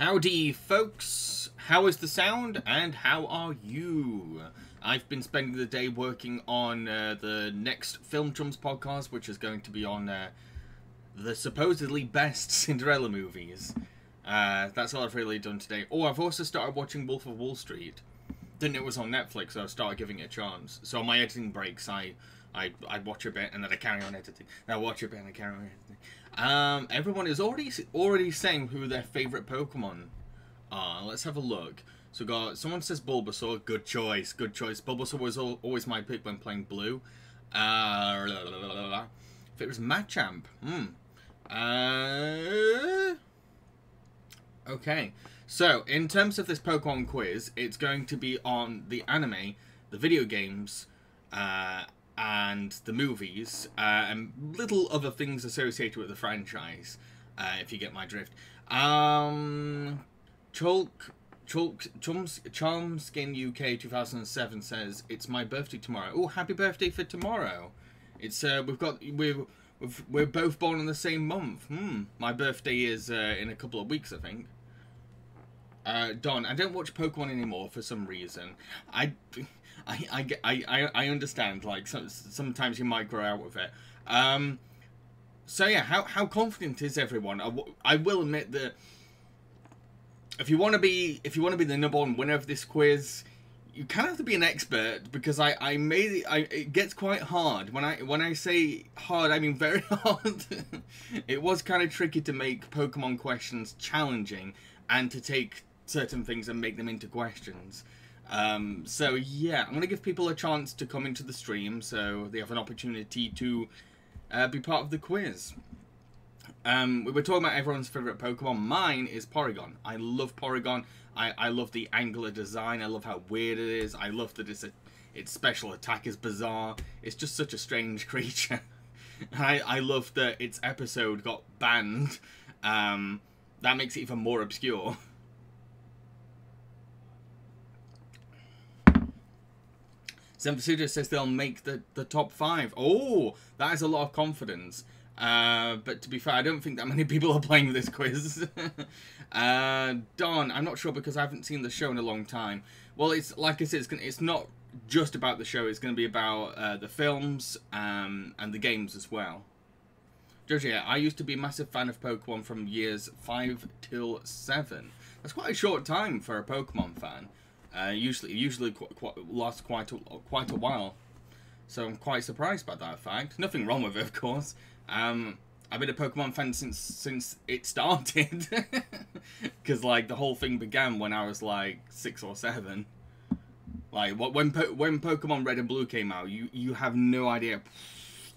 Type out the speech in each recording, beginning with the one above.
Howdy folks, how is the sound and how are you? I've been spending the day working on the next Film Chums podcast, which is going to be on the supposedly best Cinderella movies. That's all I've really done today. Oh, I've also started watching Wolf of Wall Street. Didn't know it was on Netflix, so I started giving it a chance. So on my editing breaks, I watch a bit and then I carry on editing. Then I watch a bit and I carry on editing. Everyone is already saying who their favourite Pokemon are. Let's have a look. So got someone says Bulbasaur. Good choice, good choice. Bulbasaur was always my pick when playing Blue. If it was Machamp, okay. So in terms of this Pokemon quiz, it's going to be on the anime, the video games, and the movies, and little other things associated with the franchise, if you get my drift. Charmskin UK 2007 says it's my birthday tomorrow. Oh, happy birthday for tomorrow! It's we're both born in the same month. My birthday is in a couple of weeks, I think. Don, I don't watch Pokemon anymore for some reason. I understand, like, sometimes you might grow out of it. So yeah, how confident is everyone? I will admit that if you want to be the number one winner of this quiz, you kind of have to be an expert, because it gets quite hard. When I say hard, I mean very hard. It was kind of tricky to make Pokemon questions challenging and to take certain things and make them into questions. So yeah, I'm going to give people a chance to come into the stream so they have an opportunity to be part of the quiz. We were talking about everyone's favourite Pokemon. Mine is Porygon. I love Porygon. I love the angular design. I love how weird it is. I love that its special attack is bizarre. It's just such a strange creature. I love that its episode got banned. That makes it even more obscure. Zemphasuda says they'll make the top 5. Oh, that is a lot of confidence. But to be fair, I don't think that many people are playing this quiz. Don, I'm not sure because I haven't seen the show in a long time. Well, it's like I said, it's not just about the show. It's going to be about the films and the games as well. Georgia, I used to be a massive fan of Pokemon from years 5 till 7. That's quite a short time for a Pokemon fan. Usually lasts quite a while, so I'm quite surprised by that fact. Nothing wrong with it, of course. I've been a Pokemon fan since it started, because like the whole thing began when I was like 6 or 7. Like when Pokemon Red and Blue came out, you have no idea.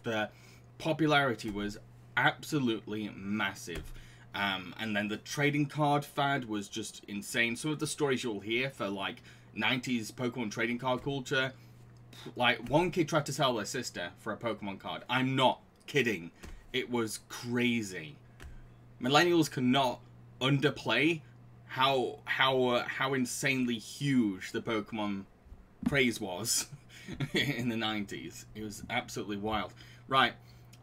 The popularity was absolutely massive. And then the trading card fad was just insane. Some of the stories you'll hear for like 90s Pokemon trading card culture, like one kid tried to sell their sister for a Pokemon card. I'm not kidding. It was crazy. Millennials cannot underplay how insanely huge the Pokemon craze was in the 90s. It was absolutely wild. Right,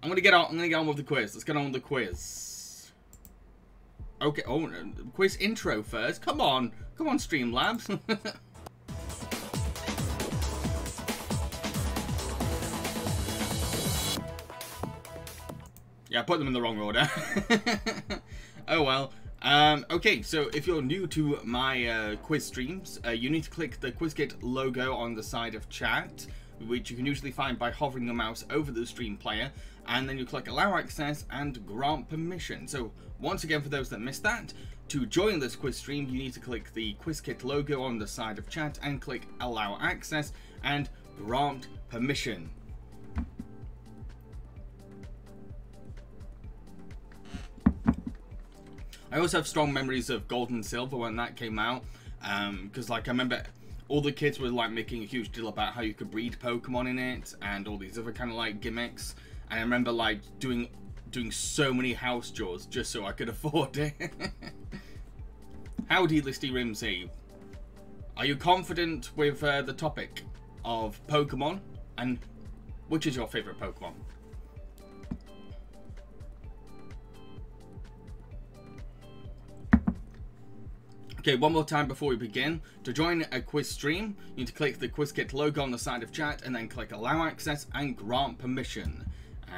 I'm gonna get on with the quiz. Let's get on with the quiz. Okay, oh, quiz intro first. Come on, Streamlabs. Yeah, I put them in the wrong order. Oh well. Okay, so if you're new to my quiz streams, you need to click the QuizKit logo on the side of chat, which you can usually find by hovering the mouse over the stream player, and then you click allow access and grant permission. So once again, for those that missed that, to join this quiz stream, you need to click the QuizKit logo on the side of chat and click allow access and grant permission. I also have strong memories of Gold and Silver when that came out, because like I remember all the kids were like making a huge deal about how you could breed Pokemon in it and all these other kind of like gimmicks. And I remember like doing so many house chores just so I could afford it. Howdy, Listy Rimsey. Are you confident with the topic of Pokemon? And which is your favourite Pokemon? Okay, one more time before we begin. To join a quiz stream, you need to click the QuizKit logo on the side of chat and then click allow access and grant permission.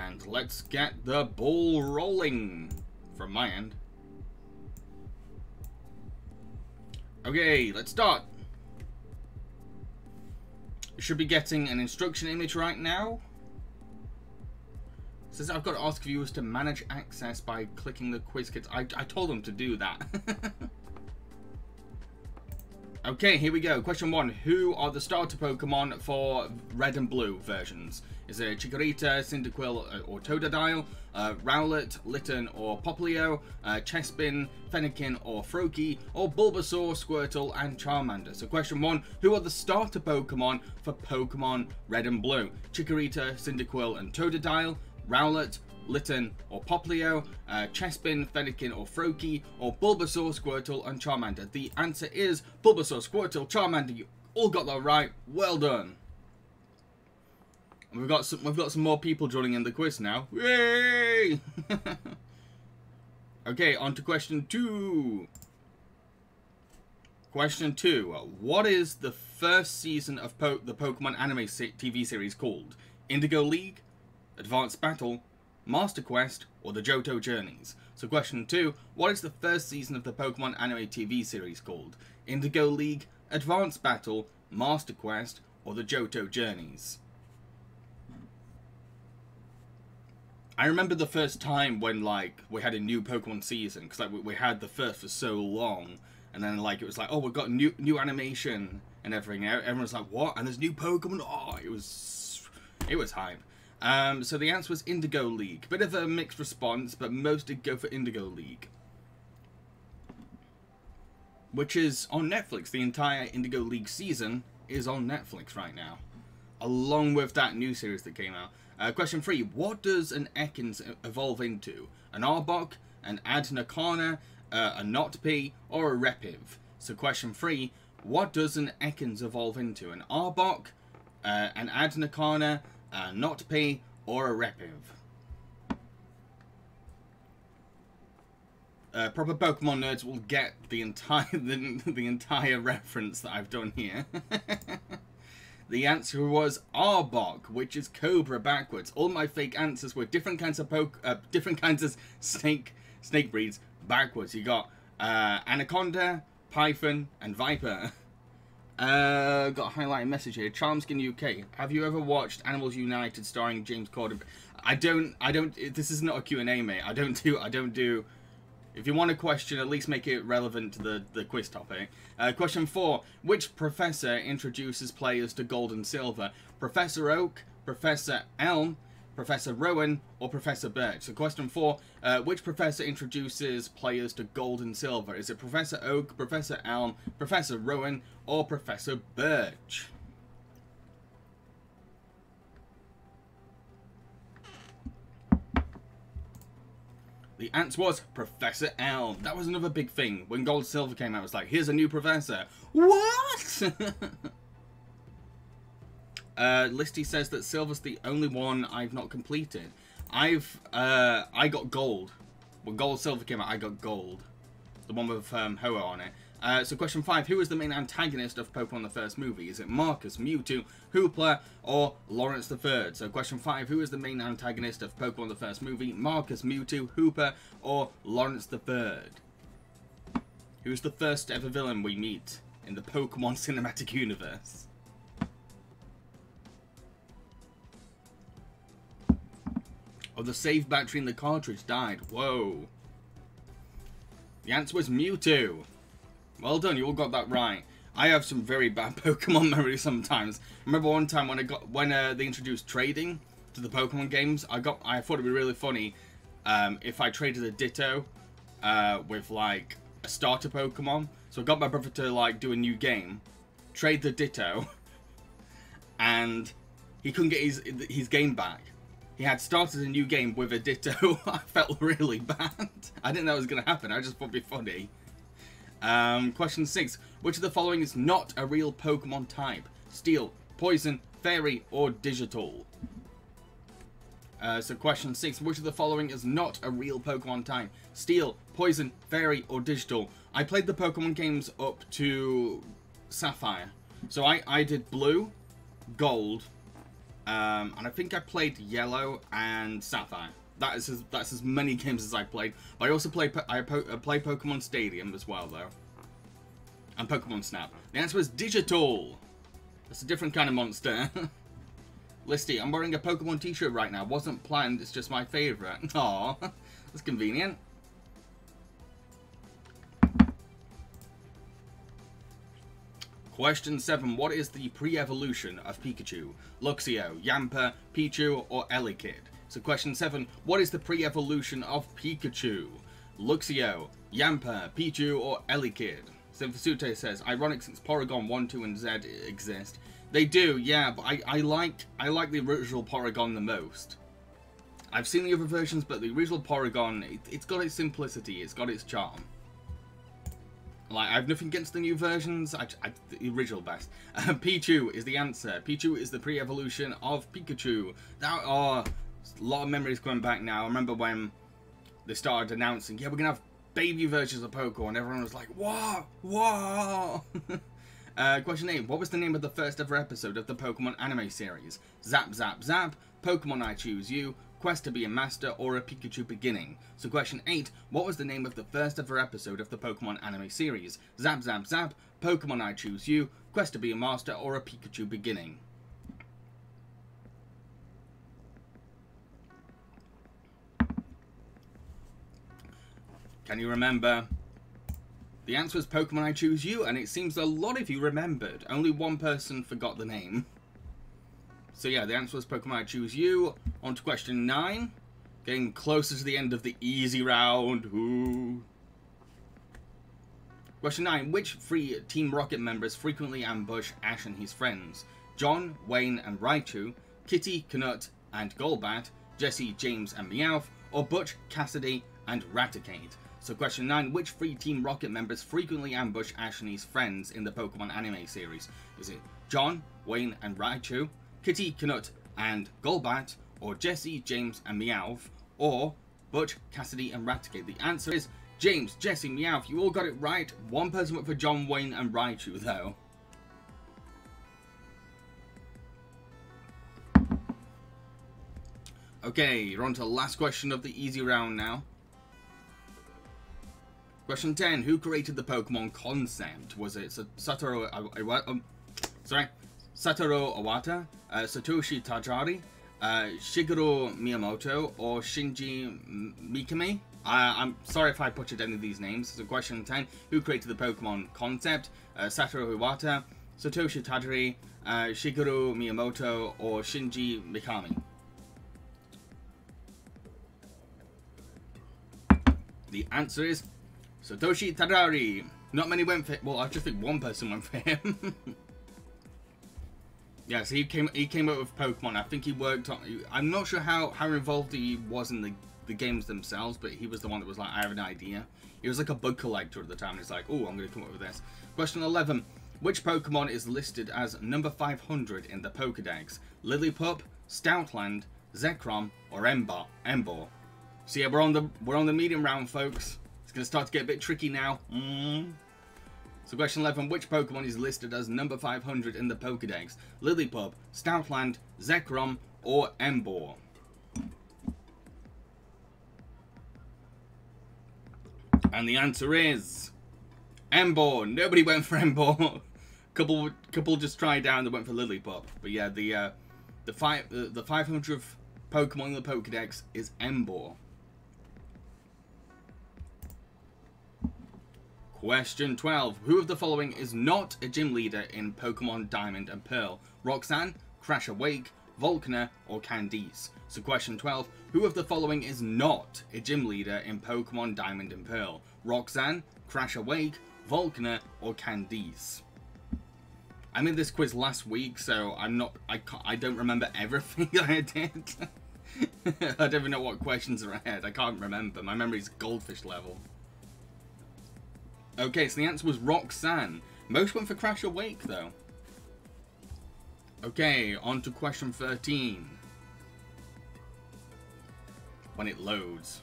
And let's get the ball rolling from my end. Okay, let's start. You should be getting an instruction image right now. It says I've got to ask viewers to manage access by clicking the QuizKit. I told them to do that. Okay, here we go. Question 1. Who are the starter Pokemon for Red and Blue versions? Is it Chikorita, Cyndaquil, or Totodile? Rowlet, Litten, or Popplio? Chespin, Fennekin, or Froakie? Or Bulbasaur, Squirtle, and Charmander? So question 1. Who are the starter Pokemon for Pokemon Red and Blue? Chikorita, Cyndaquil, and Totodile? Rowlet, Litten, or Popplio, Chespin, Fennekin, or Froakie, or Bulbasaur, Squirtle, and Charmander? The answer is Bulbasaur, Squirtle, Charmander. You all got that right. Well done. And we've got some more people joining in the quiz now. Yay! Okay, on to question 2. Question 2. What is the first season of the Pokemon anime TV series called? Indigo League, Advanced Battle, Master Quest, or the Johto Journeys? So question 2, what is the first season of the Pokemon anime TV series called? Indigo League, Advanced Battle, Master Quest, or the Johto Journeys? I remember the first time when, like, we had a new Pokemon season, because, like, we had the first for so long, and then, like, it was like, oh, we've got new animation and everything. Everyone's like, what? And there's new Pokemon? Oh, it was hype. So the answer was Indigo League. Bit of a mixed response, but most did go for Indigo League, which is on Netflix. The entire Indigo League season is on Netflix right now, along with that new series that came out. Question 3. What does an Ekans evolve into? An Arbok, an Adnakana, a Notpea, or a Repiv? So question 3. What does an Ekans evolve into? An Arbok, an Adnakana, a Notpea, or a Repiv? Proper Pokemon nerds will get the entire the entire reference that I've done here. The answer was Arbok, which is Cobra backwards. All my fake answers were different kinds of snake breeds backwards. You got Anaconda, Python, and Viper. Got a highlighted message here. Charmskin UK. Have you ever watched Animals United starring James Corden? I don't. This is not a Q&A, mate. I don't do. If you want a question, at least make it relevant to the quiz topic. Question 4. Which professor introduces players to Gold and Silver? Professor Oak, Professor Elm, Professor Rowan, or Professor Birch? So question 4. Which professor introduces players to Gold and Silver? Is it Professor Oak, Professor Elm, Professor Rowan, or Professor Birch? The answer was Professor Elm. That was another big thing. When Gold and Silver came out, it was like, here's a new professor. What? Listy says that Silver's the only one I've not completed. I got Gold. When Gold and Silver came out, I got Gold. The one with Hoa on it. So question 5, who is the main antagonist of Pokemon the first movie? Is it Marcus, Mewtwo, Hoopla, or Lawrence the Third? So question 5, who is the main antagonist of Pokemon the first movie? Marcus, Mewtwo, Hooper, or Lawrence the Third? Who's the first ever villain we meet in the Pokemon cinematic universe? Oh, the save battery in the cartridge died. Whoa. The answer was Mewtwo. Well done, you all got that right. I have some very bad Pokemon memory sometimes. I remember one time when they introduced trading to the Pokemon games, I thought it'd be really funny if I traded a Ditto with like a starter Pokemon. So I got my brother to like do a new game, trade the Ditto, and he couldn't get his game back. He had started a new game with a Ditto. I felt really bad. I didn't know it was going to happen. I just thought it'd be funny. Question 6. Which of the following is not a real Pokemon type? Steel, Poison, Fairy, or Digital? So question 6, which of the following is not a real Pokemon type? Steel, Poison, Fairy, or Digital? I played the Pokemon games up to Sapphire. So I did Blue, Gold, and I think I played Yellow and Sapphire. That's as many games as I played. But I also play Pokemon Stadium as well, though. And Pokemon Snap. The answer is Digital. That's a different kind of monster. Listy, I'm wearing a Pokemon t-shirt right now. Wasn't planned, it's just my favourite. Aww, that's convenient. Question 7. What is the pre-evolution of Pikachu? Luxio, Yamper, Pichu, or Elekid? So question 7. What is the pre-evolution of Pikachu? Luxio, Yamper, Pichu, or Elekid? Sinfasute says, ironic since Porygon 1, 2, and Z exist. They do, yeah, but I like the original Porygon the most. I've seen the other versions, but the original Porygon, it's got its simplicity, it's got its charm. Like, I have nothing against the new versions, the original best. Pichu is the answer. Pichu is the pre-evolution of Pikachu. That, oh, a lot of memories coming back now. I remember when they started announcing, yeah, we're going to have baby versions of Pokemon, and everyone was like, whoa, whoa. Question 8. What was the name of the first ever episode of the Pokemon anime series? Zap, Zap, Zap, Pokemon I Choose You, Quest to be a Master, or a Pikachu Beginning? So question 8. What was the name of the first ever episode of the Pokemon anime series? Zap, Zap, Zap, Pokemon I Choose You, Quest to be a Master, or a Pikachu Beginning? Can you remember? The answer is Pokemon I Choose You, and it seems a lot of you remembered. Only one person forgot the name. So yeah, the answer was Pokemon I Choose You. On to question 9. Getting closer to the end of the easy round. Ooh. Question 9. Which 3 Team Rocket members frequently ambush Ash and his friends? John, Wayne, and Raichu, Kitty, Knut, and Golbat, Jesse, James, and Meowth, or Butch, Cassidy, and Raticate? So question 9, which 3 Team Rocket members frequently ambush Ash and his friends in the Pokemon anime series? Is it John, Wayne, and Raichu, Kitty, Knut, and Golbat, or Jesse, James, and Meowth, or Butch, Cassidy, and Raticate? The answer is James, Jesse, Meowth. You all got it right. One person went for John, Wayne, and Raichu, though. Okay, you're on to the last question of the easy round now. Question 10. Who created the Pokemon concept? Was it Satoru Iwata, Satoshi Tajiri, Shigeru Miyamoto, or Shinji Mikami? I'm sorry if I butchered any of these names. So question 10. Who created the Pokemon concept? Satoru Iwata, Satoshi Tajiri, Shigeru Miyamoto, or Shinji Mikami? The answer is Satoshi Tajiri. Not many went for. Well, I just think one person went for him. Yeah, so he came up with Pokemon. I think he worked on. I'm not sure how involved he was in the games themselves, but he was the one that was like, I have an idea. He was like a bug collector at the time. And he's like, oh, I'm going to come up with this. Question 11. Which Pokemon is listed as number 500 in the Pokedex? Lillipup, Stoutland, Zekrom, or Emboar? So yeah, we're on the medium round, folks. It's going to start to get a bit tricky now. So question 11, which Pokemon is listed as number 500 in the Pokedex? Lillipup, Stoutland, Zekrom, or Emboar? And the answer is Emboar. Nobody went for Emboar. couple just tried down that went for Lillipup. But yeah, the 500th Pokemon in the Pokedex is Emboar. Question 12. Who of the following is not a gym leader in Pokemon Diamond and Pearl? Roxanne, Crash Awake, Volkner, or Candice? So question 12. Who of the following is not a gym leader in Pokemon Diamond and Pearl? Roxanne, Crash Awake, Volkner, or Candice? I made this quiz last week, so I don't remember everything I did. I don't even know what questions are ahead. I can't remember. My memory's goldfish level. Okay, so the answer was Roxanne. Most went for Crash Awake, though. Okay, on to question 13. when it loads.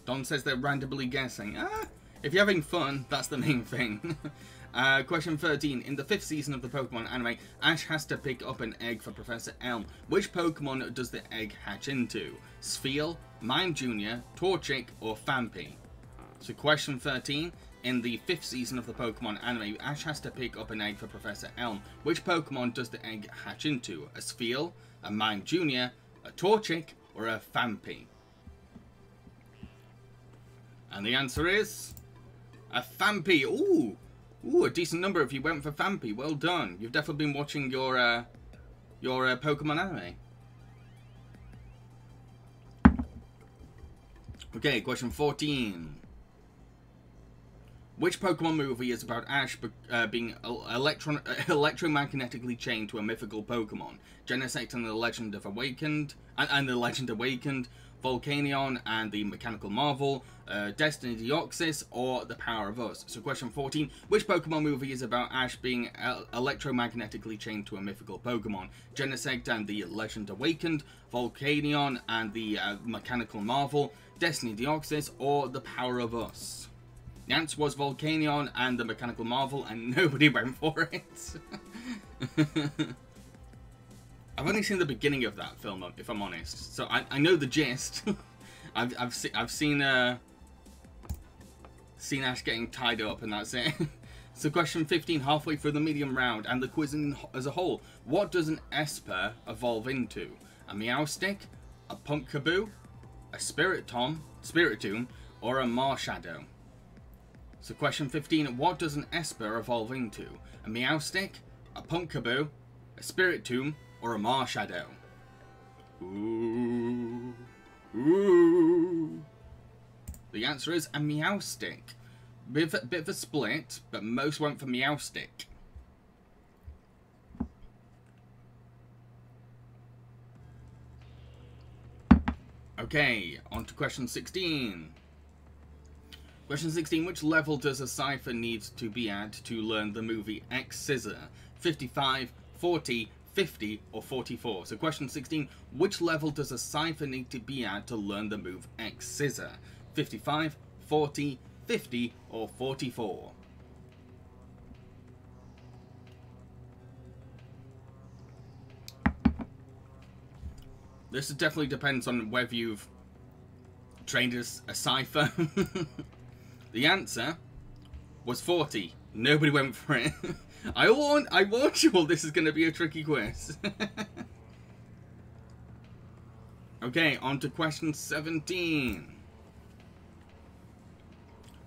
Don says they're randomly guessing. If you're having fun, that's the main thing. Question 13. In the 5th season of the Pokemon anime, Ash has to pick up an egg for Professor Elm. Which Pokemon does the egg hatch into? Spheal, Mime Jr., Torchic, or Phanpy? So question 13. In the 5th season of the Pokemon anime, Ash has to pick up an egg for Professor Elm. Which Pokemon does the egg hatch into? A Spheal, a Mime Jr., a Torchic, or a Phanpy? And the answer is a Phanpy. Ooh, a decent number if you went for Phanpy. Well done. You've definitely been watching your Pokemon anime. Okay, question 14. Which Pokemon movie is about Ash being electromagnetically chained to a mythical Pokemon? Genesect and the Legend of Awakened, and the Legend Awakened, Volcanion and the Mechanical Marvel, Destiny Deoxys, or The Power of Us? So question 14, which Pokemon movie is about Ash being electromagnetically chained to a mythical Pokemon? Genesect and the Legend Awakened, Volcanion and the Mechanical Marvel, Destiny Deoxys, or The Power of Us? The answer was Volcanion and the Mechanical Marvel, and nobody went for it. I've only seen the beginning of that film, if I'm honest. So I know the gist. I've seen Ash getting tied up, and that's it. So question 15, halfway through the medium round and the quiz as a whole, what does an Esper evolve into? A Meowstic, a Pumpkaboo, a Spiritomb, or a Marshadow? So question 15, what does an Esper evolve into? A Meowstic, a Pumpkaboo, a Spiritomb, or a Marshadow? Ooh. The answer is a Meowstic. Bit of a split, but most went for Meowstic. Okay, on to question 16. Question 16, which level does a Cypher need to be at to learn the movie X-Scissor? 55, 40, 50, or 44? So question 16, which level does a Cypher need to be at to learn the move X-Scissor? 55, 40, 50, or 44? This definitely depends on whether you've trained as a Cypher. The answer was 40. Nobody went for it. I warned you all this is going to be a tricky quiz. Okay, on to question 17.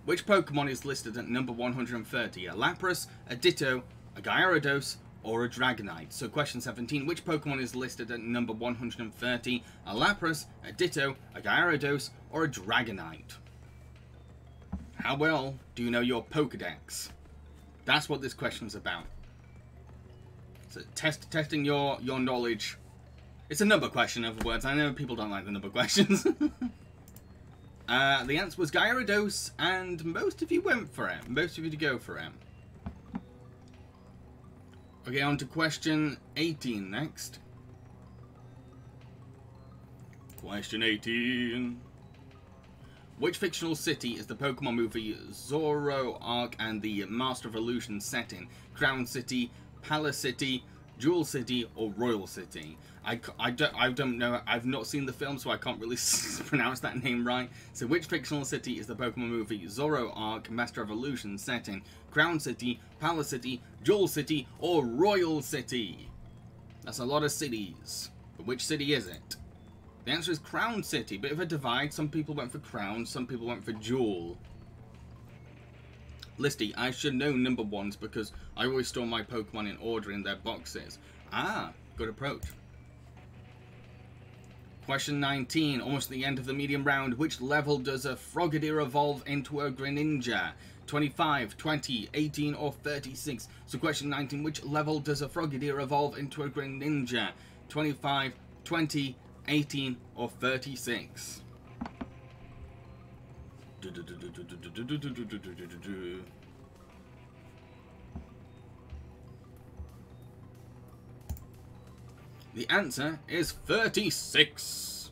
Which Pokemon is listed at number 130? A Lapras, a Ditto, a Gyarados, or a Dragonite? So question 17, which Pokemon is listed at number 130? A Lapras, a Ditto, a Gyarados, or a Dragonite? How well do you know your Pokedex? That's what this question's about. So testing your knowledge. It's a number question, in other words. I know people don't like the number questions. The answer was Gyarados, and most of you went for it. Most of you did go for it. Okay, on to question 18 next. Question 18. Which fictional city is the Pokemon movie Zoroark and the Master of Illusion set in? Crown City, Palace City, Jewel City, or Royal City? I don't know. I've not seen the film, so I can't really pronounce that name right. So which fictional city is the Pokemon movie Zoroark, Master of Illusion set in? Crown City, Palace City, Jewel City, or Royal City? That's a lot of cities. But which city is it? The answer is Crown City. Bit of a divide. Some people went for Crown, some people went for Jewel. Listy, I should know number ones because I always store my Pokemon in order in their boxes. Ah, good approach. Question 19, almost at the end of the medium round. Which level does a Frogadier evolve into a Greninja? 25, 20, 18, or 36? So question 19, which level does a Frogadier evolve into a Greninja? 25, 20, 18, or 36? The answer is 36.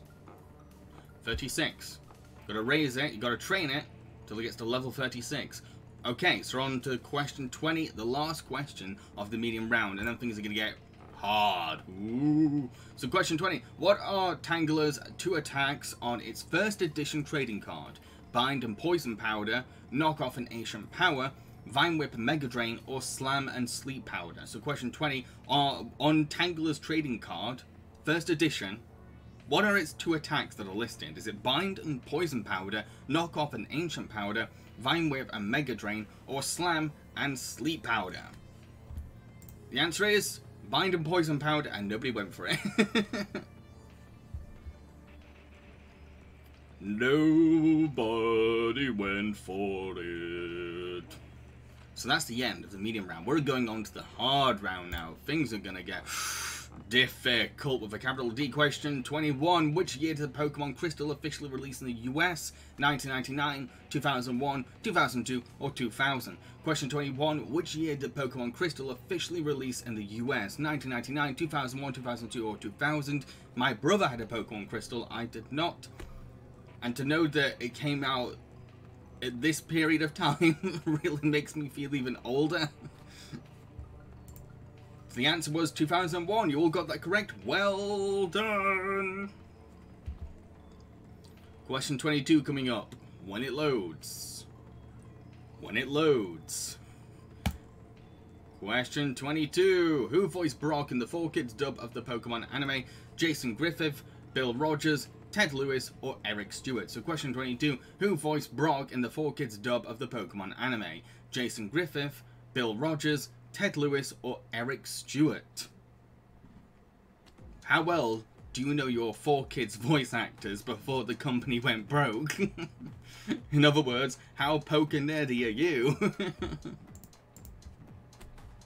36. Got to raise it. You got to train it till it gets to level 36. Okay, so we're on to question 20, the last question of the medium round, and then things are going to get hard. Ooh. So question 20. What are Tangler's 2 attacks on its first edition trading card? Bind and Poison Powder, Knock Off and Ancient Power, Vine Whip and Mega Drain, or Slam and Sleep Powder? So question 20. On Tangler's trading card, first edition, what are its 2 attacks that are listed? Is it Bind and Poison Powder, Knock Off and Ancient Powder, Vine Whip and Mega Drain, or Slam and Sleep Powder? The answer is Bind and Poison Powder, and nobody went for it. Nobody went for it. So that's the end of the medium round. We're going on to the hard round now. Things are going to get difficult with a capital D. Question 21. Which year did the Pokemon Crystal officially release in the US? 1999, 2001, 2002, or 2000? Question 21. Which year did Pokemon Crystal officially release in the US? 1999, 2001, 2002, or 2000? My brother had a Pokemon Crystal. I did not. And to know that it came out at this period of time really makes me feel even older. So the answer was 2001. You all got that correct. Well done. Question 22 coming up. When it loads. When it loads. Question 22. Who voiced Brock in the 4Kids dub of the Pokemon anime? Jason Griffith, Bill Rogers, Ted Lewis, or Eric Stewart? So question 22. Who voiced Brock in the 4Kids dub of the Pokemon anime? Jason Griffith, Bill Rogers, Ted Lewis, or Eric Stewart? How well do you know your 4Kids voice actors before the company went broke? In other words, how poker nerdy are you?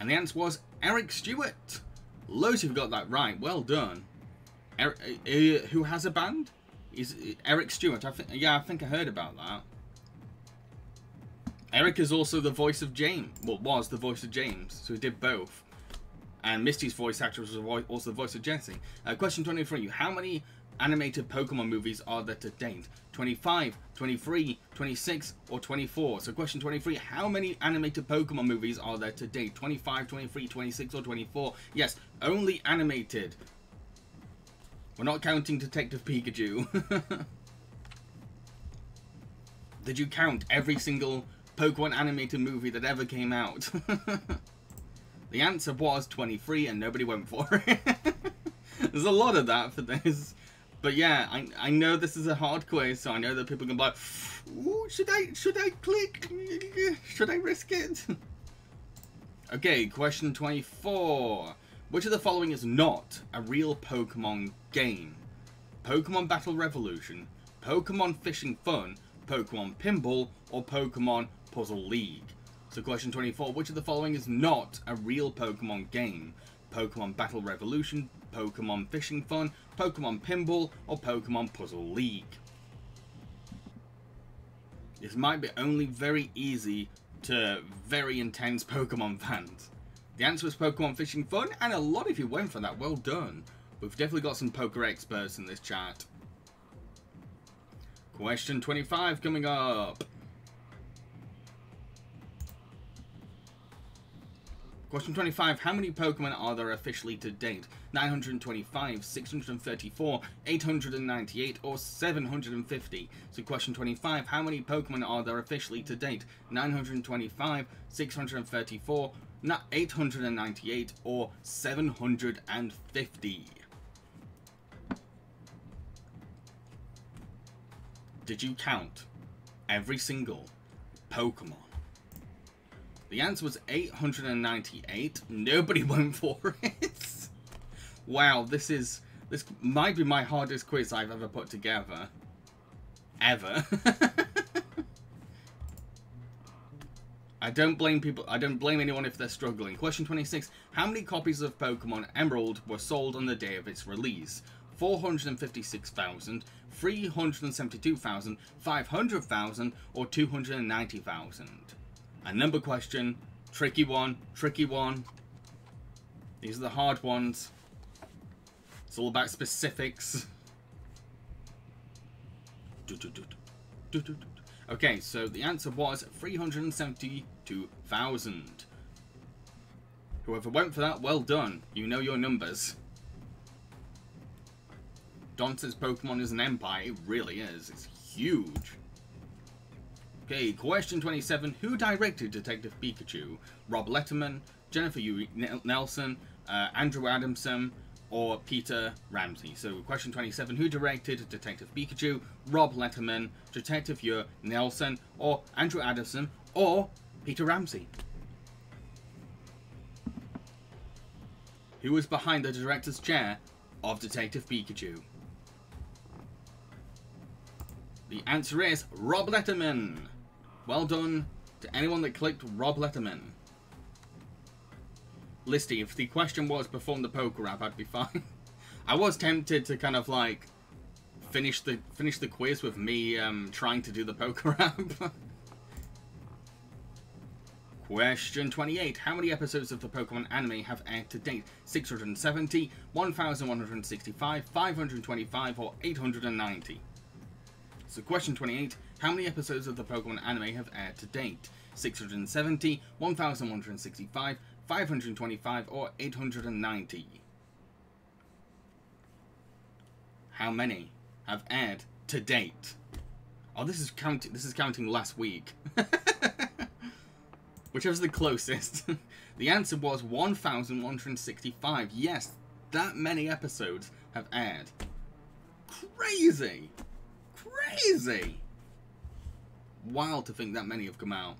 And the answer was Eric Stewart. Loads of you got that right. Well done. Who has a band? Is Eric Stewart? I think I heard about that. Eric is also the voice of James. Well, was the voice of James, so he did both. And Misty's voice actor was also the voice of Jessie. Question 23. How many animated Pokemon movies are there to date? 25, 23, 26, or 24? So question 23. How many animated Pokemon movies are there to date? 25, 23, 26, or 24? Yes, only animated. We're not counting Detective Pikachu. Did you count every single Pokemon animated movie that ever came out? The answer was 23 and nobody went for it. There's a lot of that for this. But yeah, I know this is a hard quiz, so I know that people can be like, ooh, should I click? Should I risk it? Okay, question 24. Which of the following is not a real Pokemon game? Pokemon Battle Revolution, Pokemon Fishing Fun, Pokemon Pinball, or Pokemon Puzzle League? So question 24, which of the following is not a real Pokemon game? Pokemon Battle Revolution, Pokemon Fishing Fun, Pokemon Pinball, or Pokemon Puzzle League? This might be only very easy to very intense Pokemon fans. The answer was Pokemon Fishing Fun, and a lot of you went for that. Well done. We've definitely got some poker experts in this chat. Question 25 coming up. Question 25. How many Pokemon are there officially to date? 925, 634, 898, or 750? So question 25. How many Pokemon are there officially to date? 925, 634, 898, or 750? Did you count every single Pokemon? The answer was 898. Nobody went for it. Wow, this might be my hardest quiz I've ever put together. Ever. I don't blame anyone if they're struggling. Question 26. How many copies of Pokemon Emerald were sold on the day of its release? 456,000, 372,000, 500,000, or 290,000? A number question. Tricky one. Tricky one. These are the hard ones. It's all about specifics. Okay, so the answer was 372,000. Whoever went for that, well done. You know your numbers. Don says Pokemon is an empire. It really is. It's huge. Okay, question 27. Who directed Detective Pikachu? Rob Letterman, Jennifer Yu Nelson, Andrew Adamson, or Peter Ramsey? So, question 27. Who directed Detective Pikachu? Rob Letterman, Detective Yu Nelson, or Andrew Adamson, or Peter Ramsey? Who was behind the director's chair of Detective Pikachu? The answer is Rob Letterman. Well done to anyone that clicked Rob Letterman. Listy, if the question was perform the poker rap, I'd be fine. I was tempted to kind of like finish the quiz with me trying to do the poker rap. Question 28. How many episodes of the Pokemon anime have aired to date? 670, 1,165, 525, or 890? So question 28. How many episodes of the Pokemon anime have aired to date? 670, 1,165, 525, or 890? How many have aired to date? Oh, this is counting last week. Whichever's the closest. The answer was 1,165. Yes, that many episodes have aired. Crazy! Crazy! Wild to think that many have come out.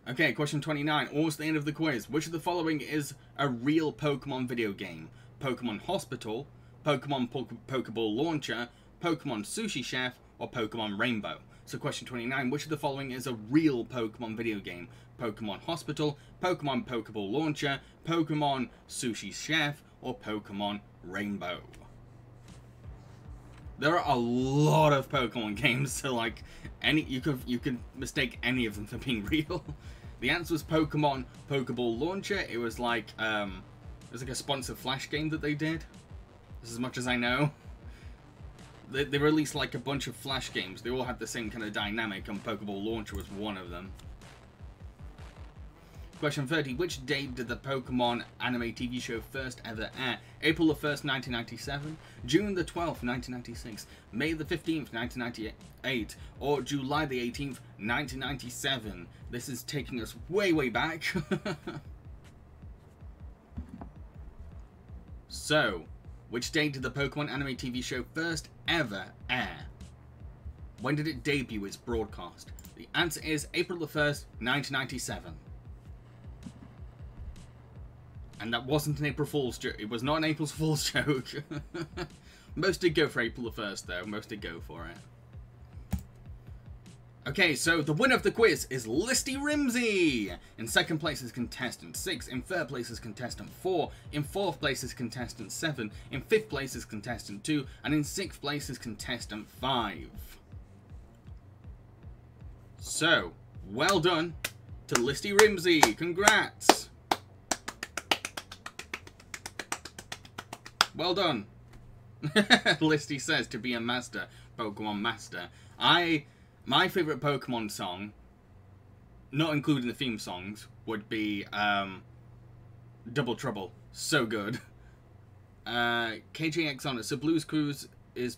Okay, question 29. Almost the end of the quiz. Which of the following is a real Pokemon video game? Pokemon Hospital, Pokemon Pokeball Launcher, Pokemon Sushi Chef, or Pokemon Rainbow? So question 29. Which of the following is a real Pokemon video game? Pokemon Hospital, Pokemon Pokeball Launcher, Pokemon Sushi Chef, or Pokemon Rainbow? There are a lot of Pokemon games, so like you could mistake any of them for being real. The answer was Pokemon Pokeball Launcher. It was like a sponsored Flash game that they did. This is as much as I know. They released like a bunch of Flash games. They all had the same kind of dynamic, and Pokeball Launcher was one of them. Question 30. Which date did the Pokemon anime TV show first ever air? April the 1st, 1997, June the 12th, 1996, May the 15th, 1998, or July the 18th, 1997? This is taking us way, way back. So, which date did the Pokemon anime TV show first ever air? When did it debut its broadcast? The answer is April the 1st, 1997. And that wasn't an April Fool's joke. It was not an April Fool's joke. Most did go for April the 1st, though. Most did go for it. Okay, so the winner of the quiz is Listy Rimsey. In second place is contestant 6. In third place is contestant 4. In fourth place is contestant 7. In fifth place is contestant 2. And in sixth place is contestant 5. So, well done to Listy Rimsey. Congrats. Well done. Listy says to be a master, Pokemon master. My favourite Pokemon song, not including the theme songs, would be Double Trouble. So good. KJX on it. So Blue's Clues is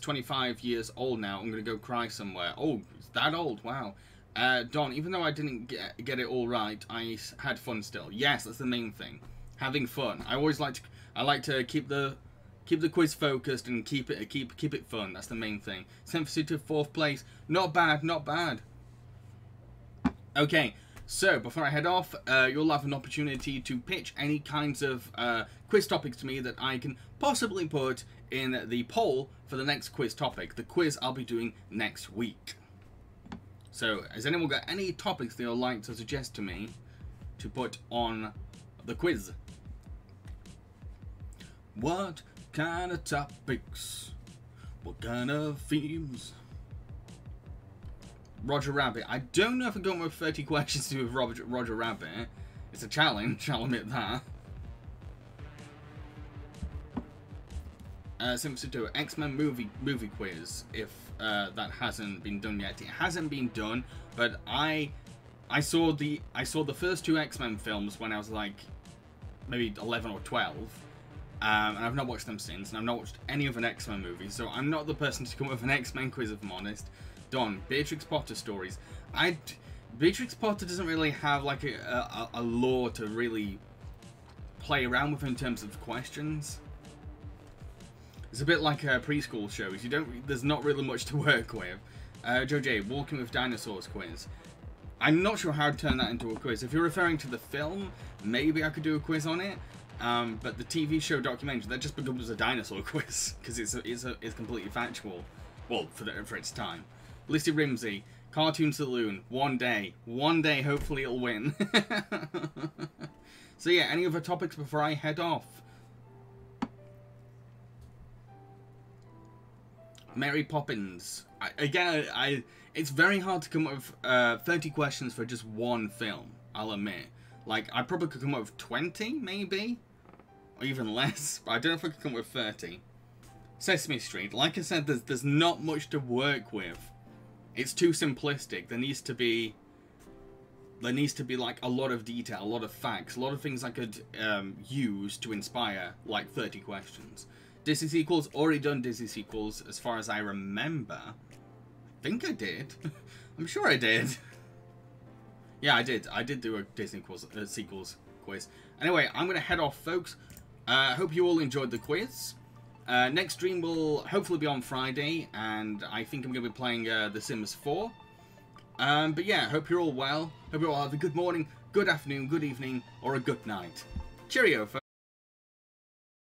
25 years old now. I'm gonna go cry somewhere. Oh, it's that old? Wow. Don, even though I didn't get it all right, I had fun still. Yes, that's the main thing. Having fun. I like to keep the quiz focused and keep it fun. That's the main thing. Sympathy to fourth place. Not bad, not bad. Okay, so before I head off, you'll have an opportunity to pitch any kinds of quiz topics to me that I can possibly put in the poll for the next quiz topic. The quiz I'll be doing next week. So, has anyone got any topics they would like to suggest to me to put on the quiz? What kind of topics? What kind of themes? Roger Rabbit. I don't know if I'm going with 30 questions to do with Roger Rabbit. It's a challenge, I'll admit that. Simply to do an X-Men movie quiz if that hasn't been done yet. It hasn't been done, but I saw the first 2 X-Men films when I was like maybe 11 or 12, and I've not watched them since, and I've not watched any of an X-Men movie, so I'm not the person to come up with an X-Men quiz if I'm honest. Done. Beatrix Potter stories. Beatrix Potter doesn't really have like a lore to really play around with in terms of questions. It's a bit like preschool shows. There's not really much to work with. Joe J, Walking with Dinosaurs quiz. I'm not sure how to turn that into a quiz. If you're referring to the film, maybe I could do a quiz on it. But the TV show documentary, that just becomes a dinosaur quiz because it's completely factual. Well, for its time. Lissy Rimsey, Cartoon Saloon. One day, hopefully it'll win. So yeah, any other topics before I head off? Mary Poppins. It's very hard to come up with 30 questions for just one film, I'll admit. Like, I probably could come up with 20, maybe? Or even less, but I don't know if I could come up with 30. Sesame Street. Like I said, there's not much to work with. It's too simplistic. There needs to be like a lot of detail, a lot of facts, a lot of things I could use to inspire like 30 questions. Disney sequels, already done Disney sequels as far as I remember. I think I did. I'm sure I did. Yeah, I did. I did do a Disney sequels quiz. Anyway, I'm going to head off, folks. Hope you all enjoyed the quiz. Next stream will hopefully be on Friday, and I think I'm going to be playing The Sims 4. But yeah, hope you're all well. Hope you all have a good morning, good afternoon, good evening, or a good night. Cheerio, folks.